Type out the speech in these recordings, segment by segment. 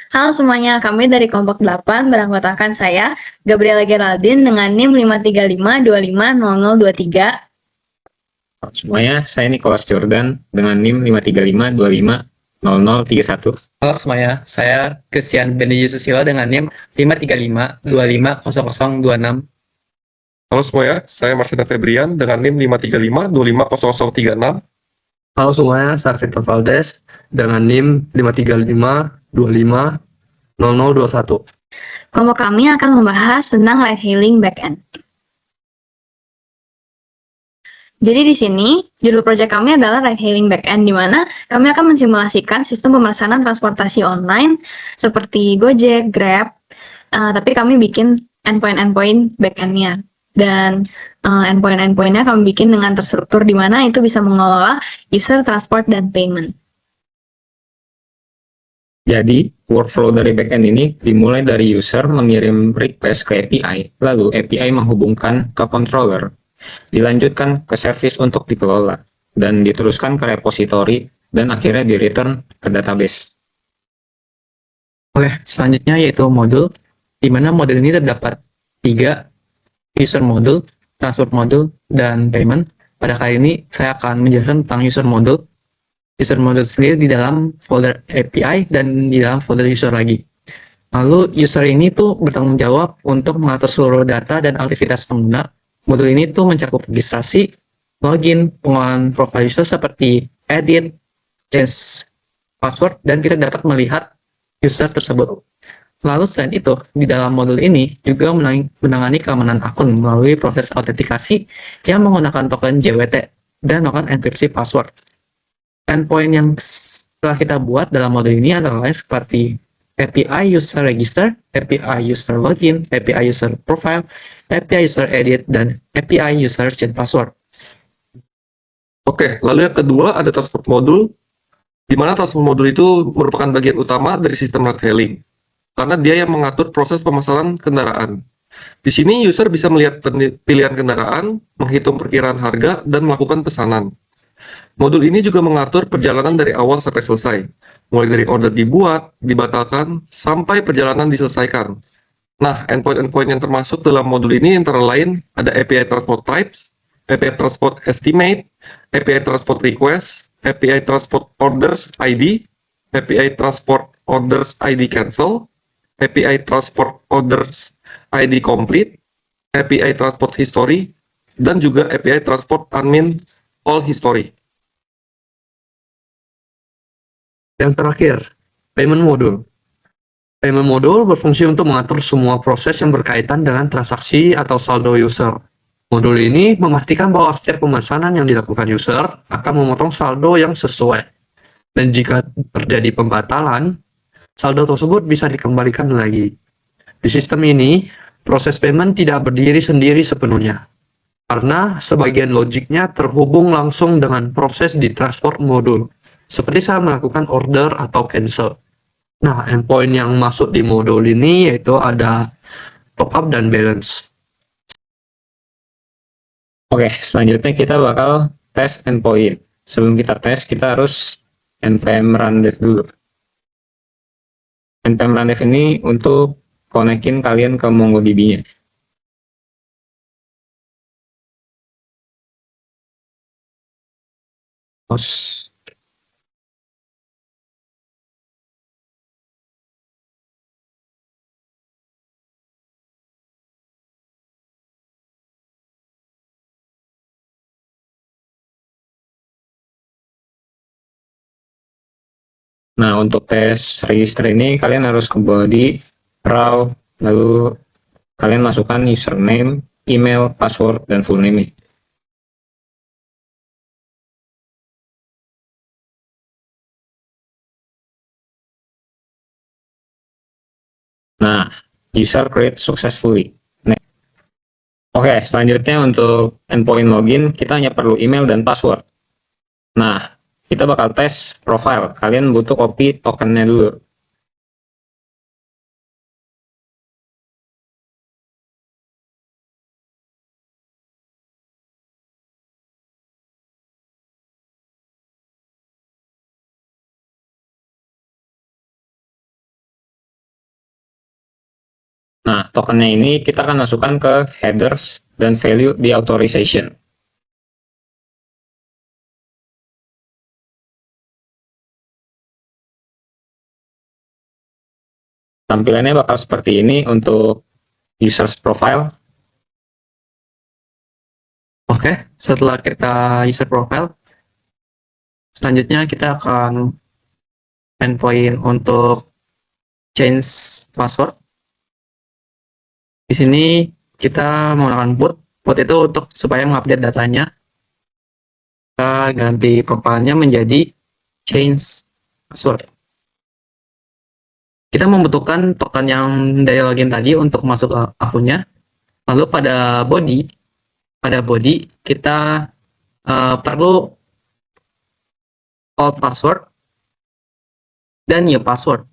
Halo semuanya, kami dari kelompok 8 beranggotakan saya, Gabriela Geraldine dengan NIM 535250023. Semuanya, saya Nicholas Jordan dengan NIM 535250031. Halo semuanya, saya Christian Bendi Susilo dengan NIM 535250026. Halo semuanya, saya Marcina Febrian dengan NIM 535250036. Halo semuanya, saya Victor Valdes dengan NIM 535250021. Kelompok kami akan membahas tentang ride hailing backend. Jadi di sini, judul proyek kami adalah ride hailing backend, di mana kami akan mensimulasikan sistem pemesanan transportasi online seperti Gojek, Grab, tapi kami bikin endpoint backend-nya. Dan endpoint-endpoint-nya kami bikin dengan terstruktur di mana itu bisa mengelola user, transport, dan payment. Jadi, workflow dari backend ini dimulai dari user mengirim request ke API, lalu API menghubungkan ke controller, dilanjutkan ke service untuk dikelola, dan diteruskan ke repository, dan akhirnya di-return ke database. Oke, selanjutnya yaitu modul, di mana modul ini terdapat 3, user modul, transport modul, dan payment. Pada kali ini, saya akan menjelaskan tentang user modul. User modul sendiri di dalam folder API dan di dalam folder user lagi. Lalu user ini tuh bertanggung jawab untuk mengatur seluruh data dan aktivitas pengguna. Modul ini tuh mencakup registrasi, login, pengolahan profile user seperti edit, change password, dan kita dapat melihat user tersebut. Lalu selain itu, di dalam modul ini juga menangani keamanan akun melalui proses autentikasi yang menggunakan token JWT dan melakukan enkripsi password. Endpoint yang telah kita buat dalam modul ini antara lain seperti API User Register, API User Login, API User Profile, API User Edit, dan API User Change Password. Oke, lalu yang kedua ada transport modul, di mana transport modul itu merupakan bagian utama dari sistem ride hailing, karena dia yang mengatur proses pemesanan kendaraan. Di sini user bisa melihat pilihan kendaraan, menghitung perkiraan harga, dan melakukan pesanan. Modul ini juga mengatur perjalanan dari awal sampai selesai, mulai dari order dibuat, dibatalkan, sampai perjalanan diselesaikan. Nah, endpoint-endpoint yang termasuk dalam modul ini antara lain ada API Transport Types, API Transport Estimate, API Transport Request, API Transport Orders ID, API Transport Orders ID Cancel, API Transport Orders ID Complete, API Transport History, dan juga API Transport Admin All History. Yang terakhir, payment module. Payment module berfungsi untuk mengatur semua proses yang berkaitan dengan transaksi atau saldo user. Modul ini memastikan bahwa setiap pemesanan yang dilakukan user akan memotong saldo yang sesuai. Dan jika terjadi pembatalan, saldo tersebut bisa dikembalikan lagi. Di sistem ini, proses payment tidak berdiri sendiri sepenuhnya, karena sebagian logiknya terhubung langsung dengan proses di transport modul, seperti saat melakukan order atau cancel. Nah, endpoint yang masuk di modul ini yaitu ada top up dan balance. Oke, selanjutnya kita bakal tes endpoint. Sebelum kita tes, kita harus npm run dev dulu. npm run dev ini untuk konekin kalian ke MongoDB-nya. Terus nah, untuk tes register ini kalian harus ke body, raw, lalu kalian masukkan username, email, password, dan full name. Nah, user create successfully. Next. Oke, selanjutnya untuk endpoint login, kita hanya perlu email dan password. Nah, kita bakal tes profile. Kalian butuh copy tokennya dulu. Nah, tokennya ini kita akan masukkan ke headers dan value di authorization. Tampilannya bakal seperti ini untuk users profile. Oke, setelah kita user profile, selanjutnya kita akan endpoint untuk change password. Di sini kita menggunakan boot. Boot itu untuk supaya mengupdate datanya. Kita ganti profilnya menjadi change password. Kita membutuhkan token yang dari login tadi untuk masuk ke akunnya. Lalu pada body kita perlu old password dan new password.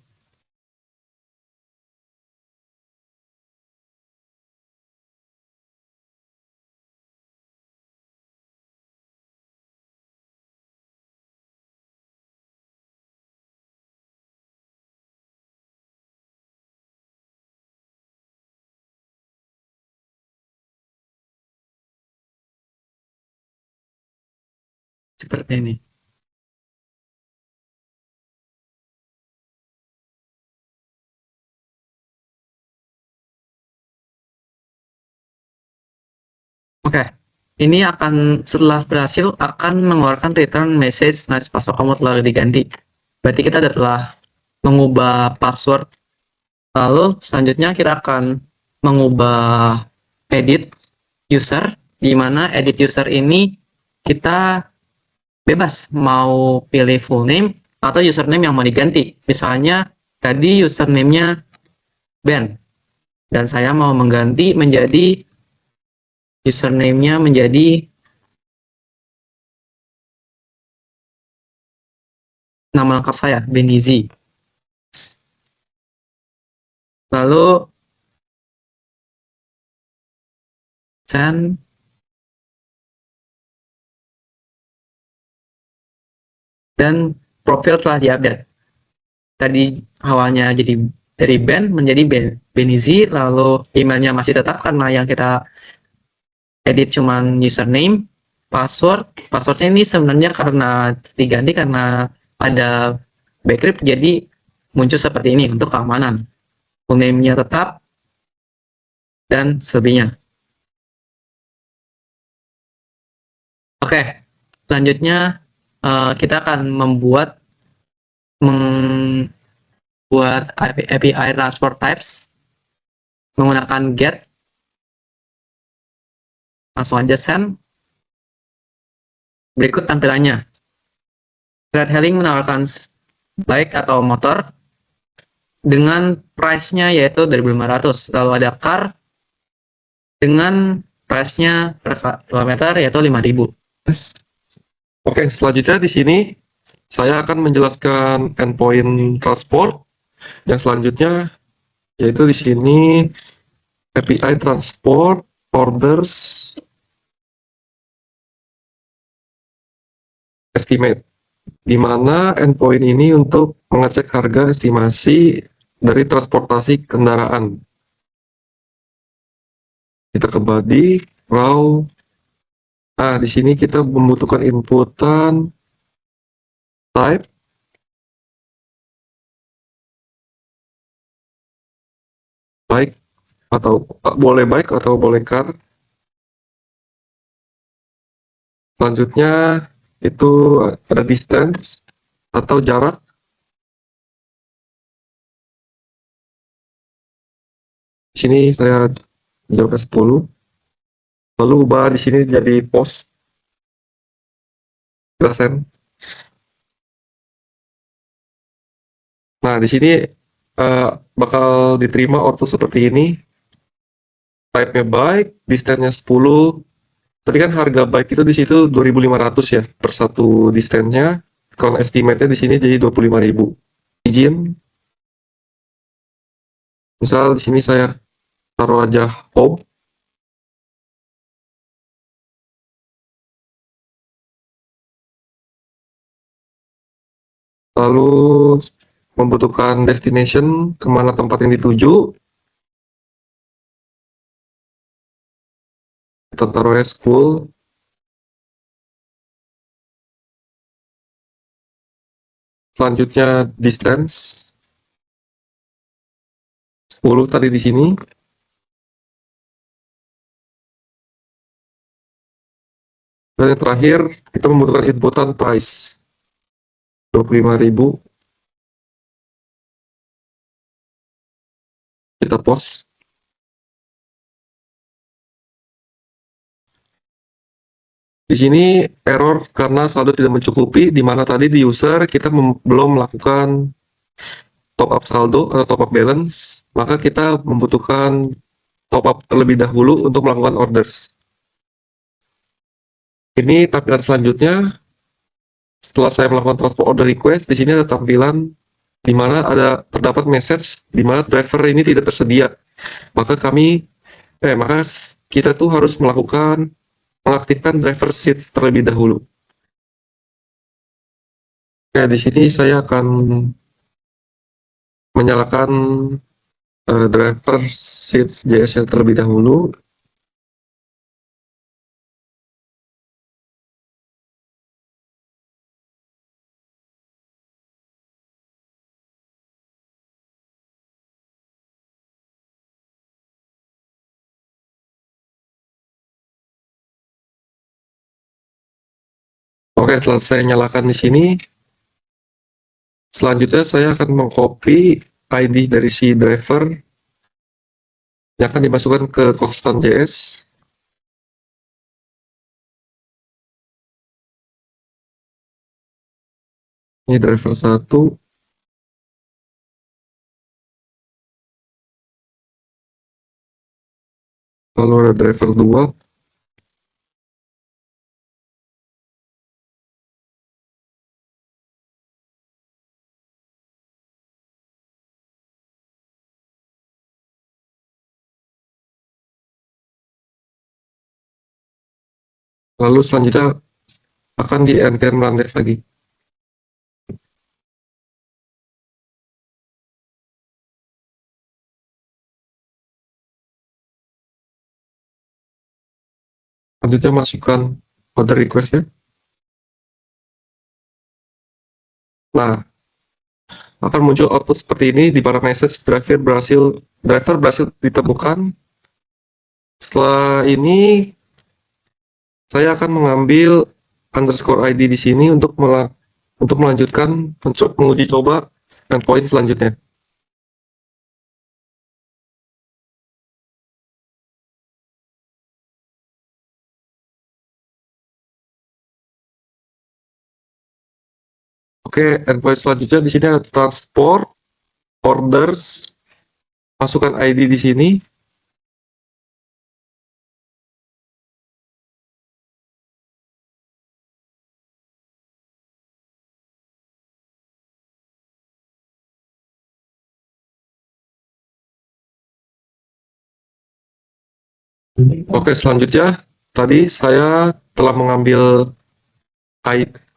Seperti ini. Oke, ini akan setelah berhasil akan mengeluarkan return message nice password kamu telah diganti. Berarti kita telah mengubah password. Lalu selanjutnya kita akan mengubah edit user, di mana edit user ini kita bebas mau pilih full name atau username yang mau diganti. Misalnya tadi username-nya Ben dan saya mau mengganti menjadi username-nya menjadi nama lengkap saya, Benizi. Lalu send dan profil telah diupdate. Tadi awalnya jadi dari Ben menjadi Benizi, lalu emailnya masih tetap karena yang kita edit cuman username, passwordnya ini sebenarnya karena diganti karena ada backup jadi muncul seperti ini untuk keamanan. Full name-nya tetap dan selebihnya. Oke, selanjutnya kita akan membuat API transport types menggunakan get. Langsung aja send. Berikut tampilannya. Ride hailing menawarkan bike atau motor dengan price-nya yaitu 2.500. Lalu ada car dengan price-nya per kilometer yaitu 5.000. Oke, selanjutnya di sini saya akan menjelaskan endpoint transport. Yang selanjutnya yaitu di sini API transport orders estimate, di mana endpoint ini untuk mengecek harga estimasi dari transportasi kendaraan. Kita ke body, raw. Nah, di sini kita membutuhkan inputan type, bike atau boleh bike atau boleh car. Selanjutnya itu ada distance atau jarak. Di sini saya jawab ke 10. Lalu ubah di sini jadi post persen. Nah, di sini bakal diterima output seperti ini. Type-nya bike, distance-nya 10. Tadi kan harga bike itu di situ 2.500 ya per satu distance-nya. Kalau estimate-nya di sini jadi 25.000. Izin. Misal di sini saya taruh aja home. Lalu membutuhkan destination, kemana tempat yang dituju. Kita taruh school. Selanjutnya distance 10 tadi di sini. Dan yang terakhir kita membutuhkan inputan price 25.000. Kita post. Di sini error karena saldo tidak mencukupi, di mana tadi di user kita belum melakukan top up saldo atau top up balance, maka kita membutuhkan top up terlebih dahulu untuk melakukan orders. Ini tampilan selanjutnya. Setelah saya melakukan transfer order request, di sini ada tampilan di mana terdapat message di mana driver ini tidak tersedia. Maka kita tuh harus mengaktifkan driver seats terlebih dahulu. Oke, di sini saya akan menyalakan driver seats JS yang terlebih dahulu. Oke, setelah saya nyalakan di sini, selanjutnya saya akan mengcopy ID dari si driver yang akan dimasukkan ke constant JS. Ini driver 1. Lalu ada driver 2. Lalu selanjutnya akan di enter run lagi. Selanjutnya masukkan order request ya. Nah, akan muncul output seperti ini di mana message driver berhasil ditemukan. Setelah ini saya akan mengambil underscore ID di sini untuk melanjutkan menguji coba endpoint selanjutnya. Oke, endpoint selanjutnya di sini ada transport, orders, masukkan ID di sini. Oke, selanjutnya tadi saya telah mengambil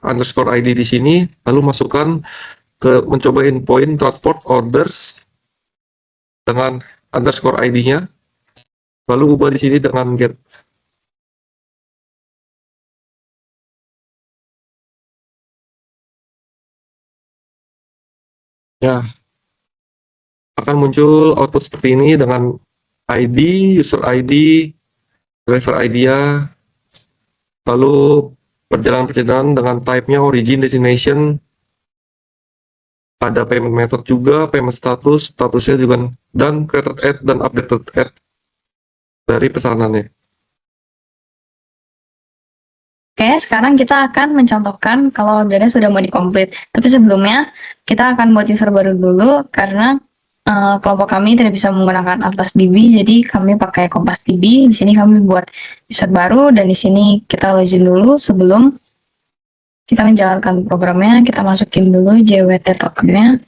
underscore ID di sini, lalu masukkan mencoba endpoint transport orders dengan underscore ID-nya, lalu ubah di sini dengan get. Ya, akan muncul output seperti ini dengan ID, user ID, driver ID-nya, lalu perjalanan dengan type-nya origin, destination, ada payment method juga, payment statusnya juga, dan created at dan updated at dari pesanannya. Oke, sekarang kita akan mencontohkan kalau ordernya sudah mau di-complete. Tapi sebelumnya, kita akan buat user baru dulu, karena kelompok kami tidak bisa menggunakan Atlas DB, jadi kami pakai Kompas DB. Di sini kami buat user baru, dan di sini kita login dulu sebelum kita menjalankan programnya. Kita masukin dulu JWT tokennya.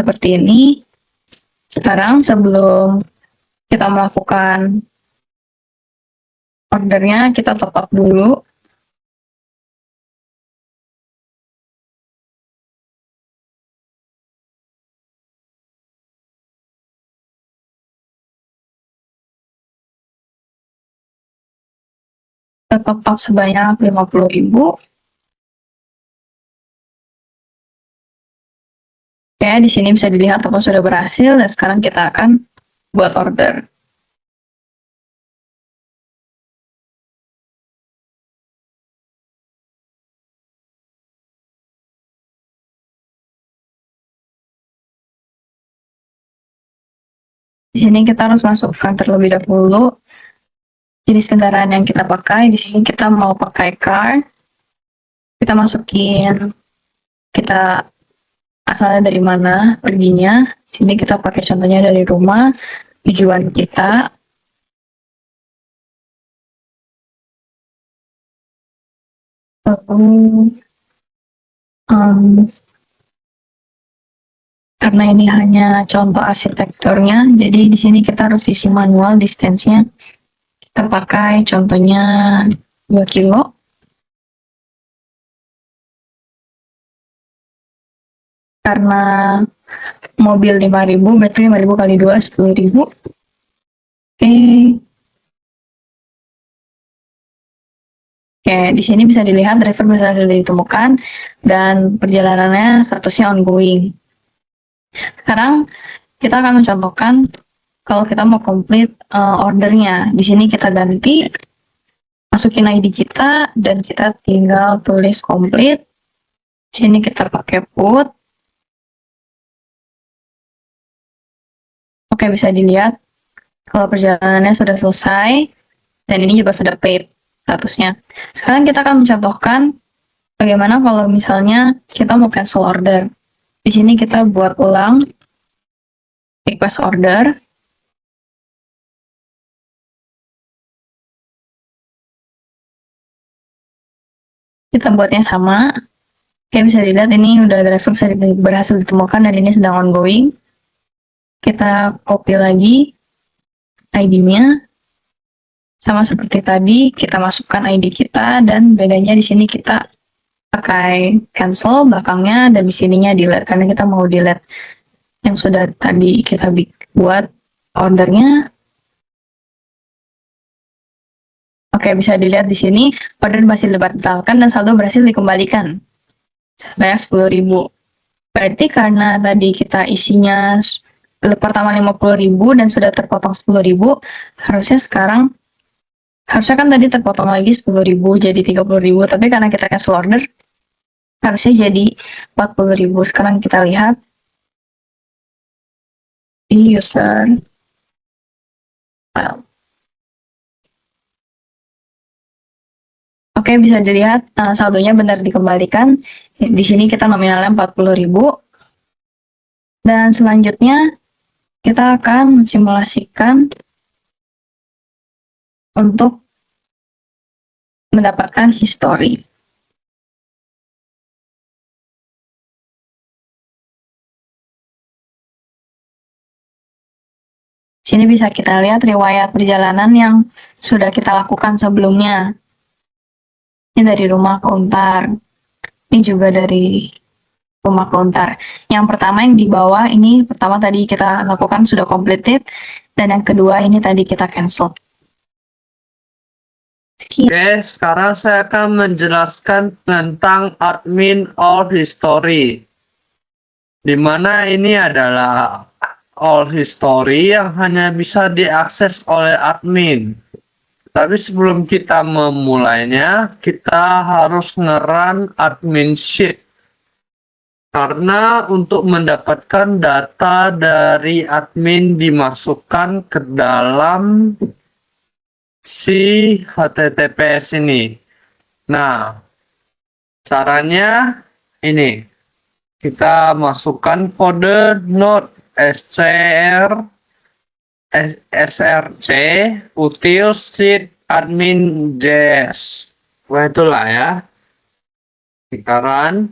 Seperti ini. Sekarang sebelum kita melakukan ordernya, kita top up dulu. top up sebanyak 50.000. Oke, di sini bisa dilihat toko sudah berhasil dan sekarang kita akan buat order. Di sini kita harus masukkan terlebih dahulu jenis kendaraan yang kita pakai. Di sini kita mau pakai car. Kita masukin kita asalnya dari mana, perginya. Sini kita pakai contohnya dari rumah, tujuan kita. Lalu karena ini hanya contoh arsitekturnya, jadi di sini kita harus isi manual distance-nya. Kita pakai contohnya 2 kilo. Karena mobil 5.000, berarti 5.000 kali 2, 10.000. Oke, di sini bisa dilihat driver berhasil ditemukan dan perjalanannya statusnya ongoing. Sekarang kita akan mencontohkan kalau kita mau complete ordernya. Di sini kita ganti, masukin ID kita dan kita tinggal tulis complete. Di sini kita pakai put. Oke, bisa dilihat kalau perjalanannya sudah selesai dan ini juga sudah paid statusnya. Sekarang kita akan mencontohkan bagaimana kalau misalnya kita mau cancel order. Di sini kita buat ulang request order. Kita buatnya sama. Oke, bisa dilihat ini udah driver berhasil ditemukan dan ini sedang ongoing. Kita copy lagi ID-nya. Sama seperti tadi, kita masukkan ID kita dan bedanya di sini kita pakai cancel belakangnya dan di sininya delete karena kita mau delete yang sudah tadi kita buat ordernya. Oke, bisa dilihat di sini order masih dibatalkan dan saldo berhasil dikembalikan sebanyak 10.000. Berarti karena tadi kita isinya pertama 50.000 dan sudah terpotong 10.000, harusnya kan tadi terpotong lagi 10.000 jadi 30.000, tapi karena kita cancel order harusnya jadi 40.000. Sekarang kita lihat di user file. Oke, bisa dilihat saldonya benar dikembalikan. Di sini kita nominalnya 40.000. Dan selanjutnya kita akan mensimulasikan untuk mendapatkan history. Sini bisa kita lihat riwayat perjalanan yang sudah kita lakukan sebelumnya. Ini dari rumah ke Untar. Ini juga dari rumah ke Untar. Yang pertama yang di bawah ini pertama tadi kita lakukan sudah completed dan yang kedua ini tadi kita cancel. Oke, sekarang saya akan menjelaskan tentang admin all history. Di mana ini adalah all history yang hanya bisa diakses oleh admin. Tapi sebelum kita memulainya, kita harus nge-run admin sheet. Karena untuk mendapatkan data dari admin dimasukkan ke dalam si HTTPS ini. Nah, caranya ini. Kita masukkan kode node src util sheet admin js. Wah, itulah ya. Kita run.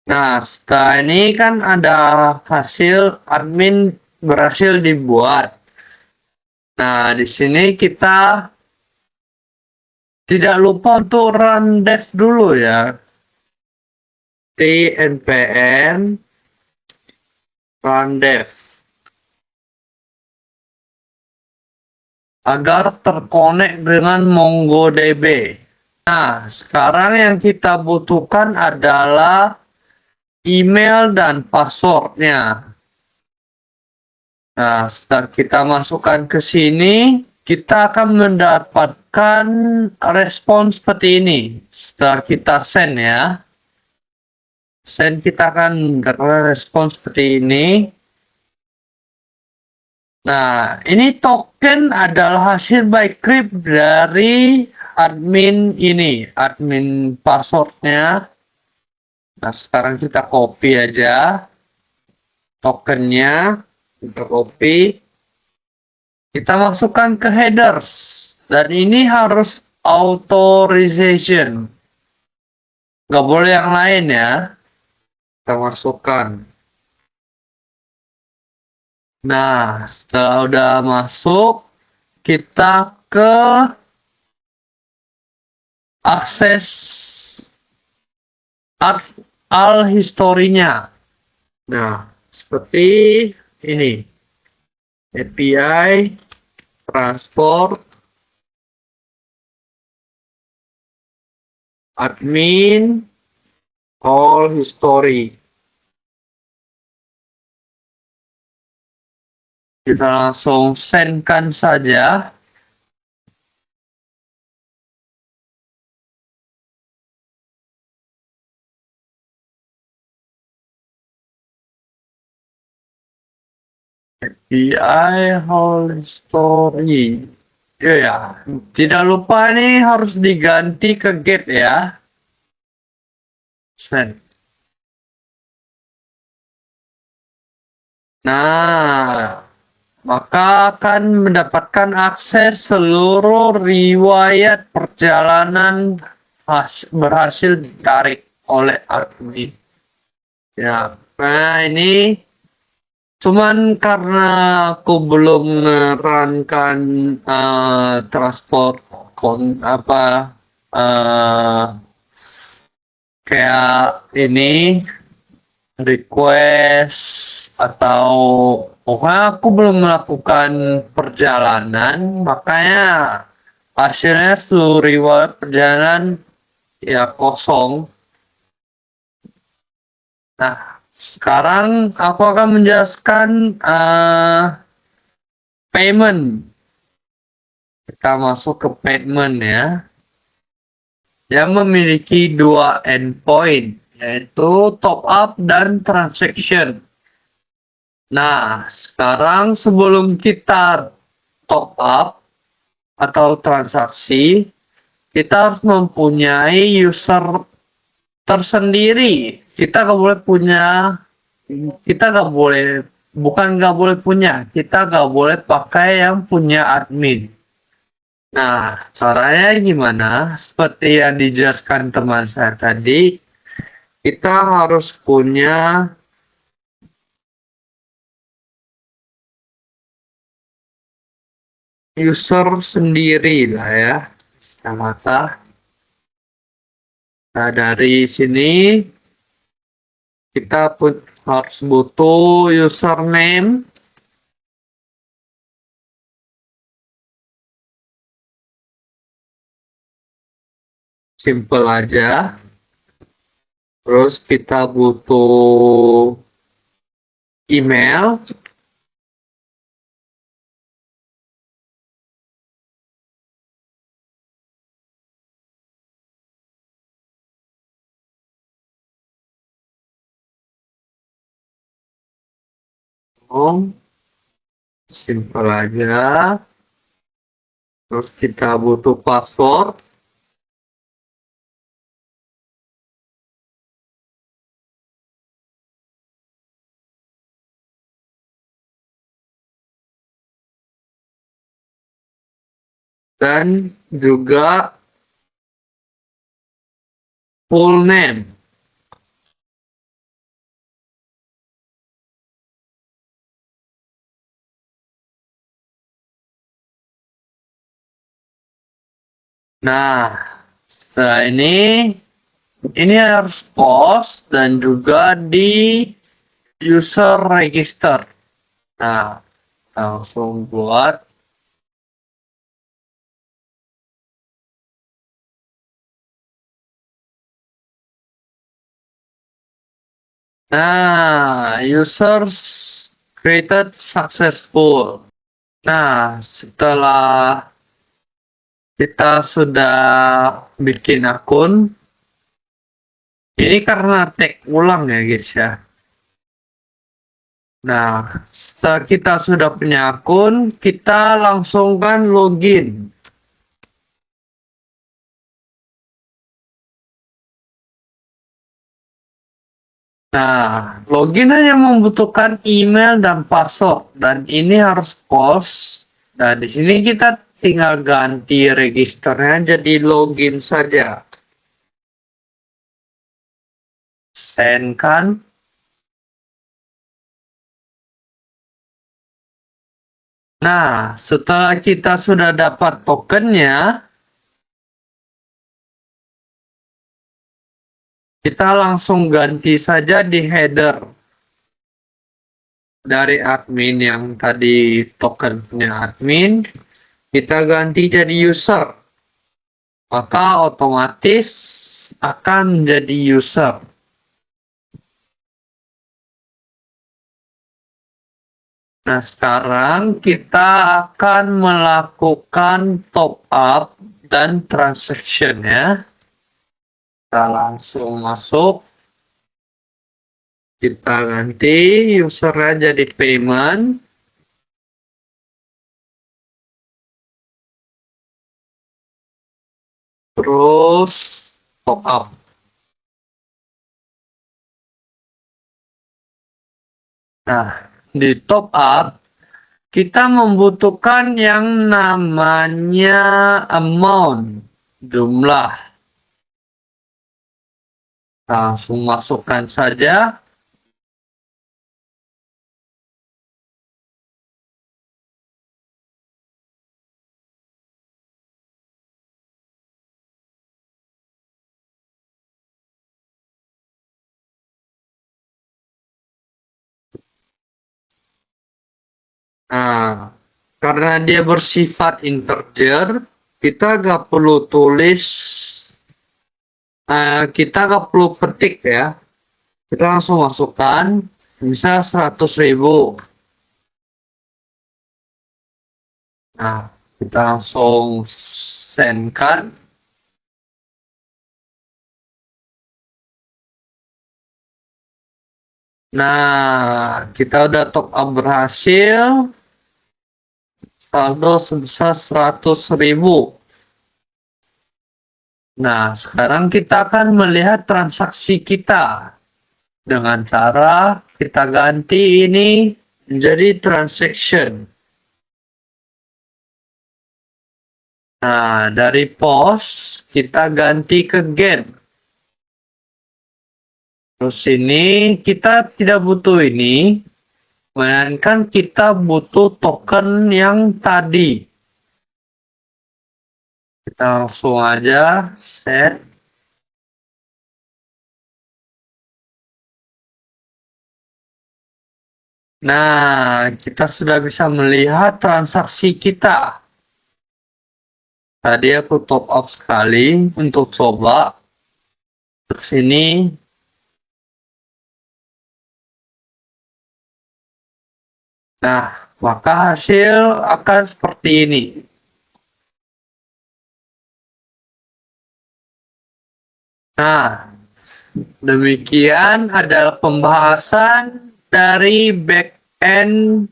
Nah, setelah ini kan ada hasil admin berhasil dibuat. Nah, di sini kita tidak lupa untuk run dev dulu ya. npm run dev. agar terkonek dengan MongoDB. Nah, sekarang yang kita butuhkan adalah email dan passwordnya. Nah, setelah kita masukkan ke sini, kita akan mendapatkan respon seperti ini. Setelah kita send ya, kita akan mendapatkan respon seperti ini. Nah, ini token adalah hasil by crypt dari admin ini, admin passwordnya. Nah, sekarang kita copy aja tokennya, kita copy, kita masukkan ke headers, dan ini harus authorization, nggak boleh yang lain ya. Kita masukkan. Nah, setelah udah masuk, kita ke akses al historinya. Nah, seperti ini. API, transport, admin, all history. Kita langsung send-kan saja. API whole story. Ya, tidak lupa nih harus diganti ke get ya. Send. Nah, maka akan mendapatkan akses seluruh riwayat perjalanan berhasil ditarik oleh admin. Ya, nah ini cuman karena aku belum ngerankan transport kayak ini request atau pokoknya aku belum melakukan perjalanan, makanya hasilnya seluruh riwayat perjalanan ya kosong. Nah, sekarang aku akan menjelaskan payment. Kita masuk ke payment ya, yang memiliki dua endpoint, yaitu top up dan transaction. Nah, sekarang sebelum kita top up atau transaksi, kita harus mempunyai user tersendiri. Kita nggak boleh punya, kita nggak boleh, bukan nggak boleh punya, kita nggak boleh pakai yang punya admin. Nah, caranya gimana? Seperti yang dijelaskan teman saya tadi, kita harus punya user sendiri lah ya. Kata. Nah, dari sini kita harus butuh username, simple aja. Terus kita butuh email, simple aja. Terus kita butuh password. Dan juga full name. Nah, setelah ini harus post dan juga di user register. Nah, langsung buat Nah, users created successful. Nah, setelah kita sudah bikin akun, ini karena tag ulang ya guys ya. Nah, setelah kita sudah punya akun, kita langsungkan login. Nah, login hanya membutuhkan email dan password, dan ini harus post. Nah, di sini kita tinggal ganti registernya jadi login saja. Send kan. Nah, setelah kita sudah dapat tokennya, kita langsung ganti saja di header. Dari admin yang tadi tokennya admin, kita ganti jadi user. Maka otomatis akan menjadi user. Nah, sekarang kita akan melakukan top up dan transaction ya. Kita langsung masuk. Kita ganti usernya jadi payment. Terus top up. Nah, di top up kita membutuhkan yang namanya amount, jumlah. Langsung masukkan saja. Nah, karena dia bersifat integer, kita nggak perlu tulis, kita nggak perlu petik ya. Kita langsung masukkan, bisa 100.000. Nah, kita langsung send kan. Nah, kita udah top up berhasil. Saldo sebesar 100.000. Nah, sekarang kita akan melihat transaksi kita. Dengan cara kita ganti ini menjadi transaction. Nah, dari post kita ganti ke get. Terus ini kita tidak butuh ini, melainkan kita butuh token yang tadi. Kita langsung aja set. Nah, kita sudah bisa melihat transaksi kita. Tadi aku top up sekali untuk coba. Terus ini. Nah, maka hasil akan seperti ini. Nah, demikian adalah pembahasan dari back-end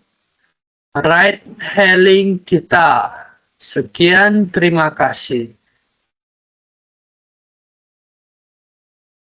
ride hailing kita. Sekian, terima kasih.